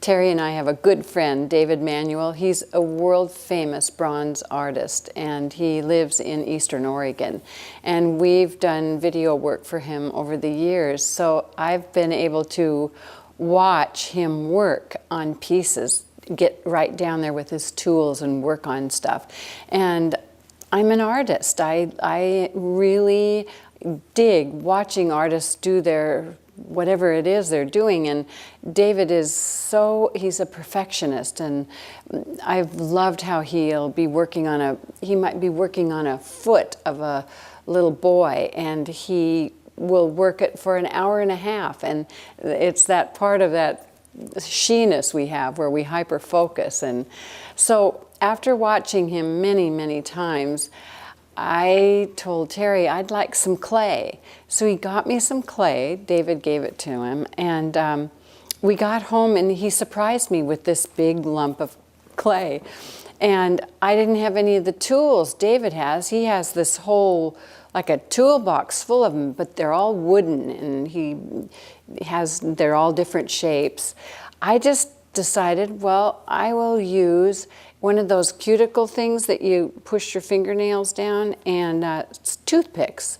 Terry and I have a good friend, David Manuel. He's a world-famous bronze artist, and he lives in Eastern Oregon. And we've done video work for him over the years, so I've been able to watch him work on pieces, get right down there with his tools and work on stuff. And I'm an artist. I really dig watching artists do their whatever it is they're doing, and David is he's a perfectionist, and I've loved how he might be working on a foot of a little boy, and he will work it for an hour and a half, and it's that part of that she-ness we have where we hyper-focus. And so after watching him many, many times, I told Terry I'd like some clay. So he got me some clay. David gave it to him. And we got home and he surprised me with this big lump of clay. And I didn't have any of the tools David has. He has this whole, like a toolbox full of them, but they're all wooden and they're all different shapes. I just decided, well, I will use one of those cuticle things that you push your fingernails down and toothpicks.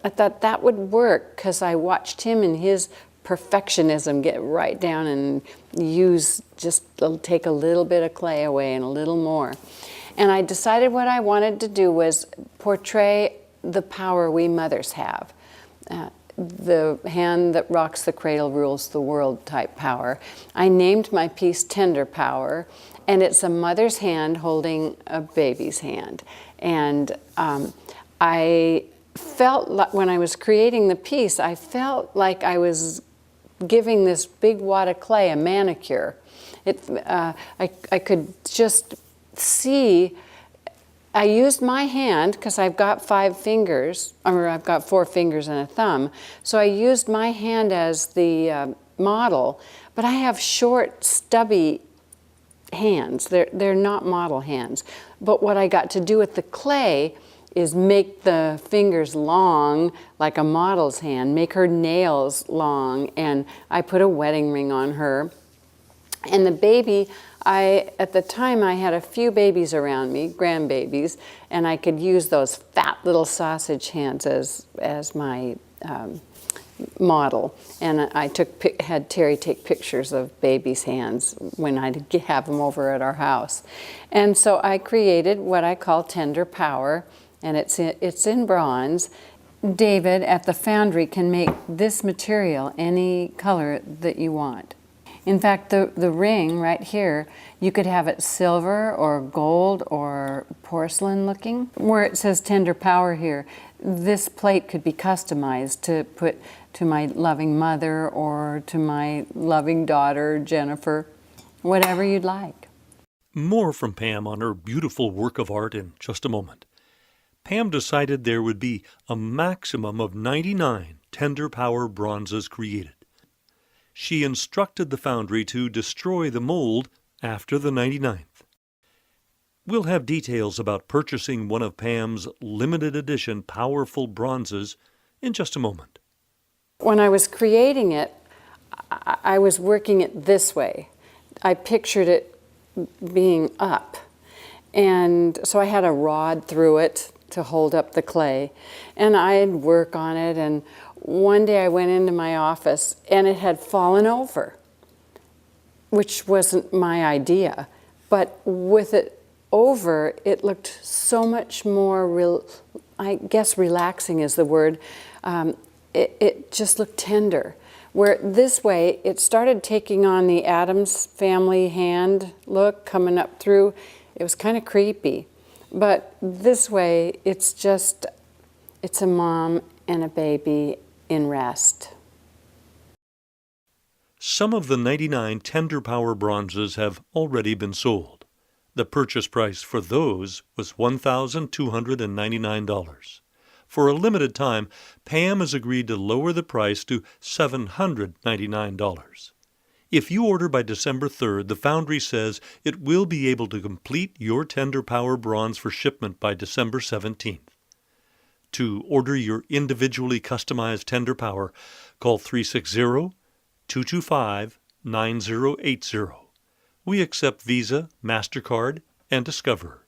I thought that would work because I watched him and his perfectionism get right down and take a little bit of clay away and a little more. And I decided what I wanted to do was portray the power we mothers have. The hand that rocks the cradle rules the world type power. I named my piece Tender Power, and it's a mother's hand holding a baby's hand. And I felt like when I was creating the piece, I felt like I was giving this big wad of clay a manicure. I could just see. I used my hand because I've got 5 fingers, or I've got 4 fingers and a thumb. So I used my hand as the model, but I have short, stubby hands. They're not model hands. But what I got to do with the clay is make the fingers long like a model's hand, make her nails long, and I put a wedding ring on her. And the baby, at the time I had a few babies around me, grandbabies, and I could use those fat little sausage hands as my model. And I had Terry take pictures of babies' hands when I'd have them over at our house. And so I created what I call Tender Power, and it's in bronze. David at the foundry can make this material any color that you want. In fact, the ring right here, you could have it silver or gold or porcelain looking. Where it says Tender Power here, this plate could be customized to put to my loving mother or to my loving daughter, Jennifer, whatever you'd like. More from Pam on her beautiful work of art in just a moment. Pam decided there would be a maximum of 99 Tender Power bronzes created. She instructed the foundry to destroy the mold after the 99th. We'll have details about purchasing one of Pam's limited edition powerful bronzes in just a moment. When I was creating it, I was working it this way. I pictured it being up. And so I had a rod through it to hold up the clay. And I'd work on it, and one day I went into my office and it had fallen over, which wasn't my idea. But with it over, it looked so much more, I guess relaxing is the word. It just looked tender. Where this way, it started taking on the Addams Family hand look coming up through. It was kind of creepy. But this way, it's a mom and a baby in rest. Some of the 99 Tender Power bronzes have already been sold. The purchase price for those was $1,299. For a limited time, Pam has agreed to lower the price to $799. If you order by December 3rd, the foundry says it will be able to complete your Tender Power bronze for shipment by December 17th. To order your individually customized Tender Power, call 360-225-9999. 9080. We accept Visa, MasterCard, and Discover.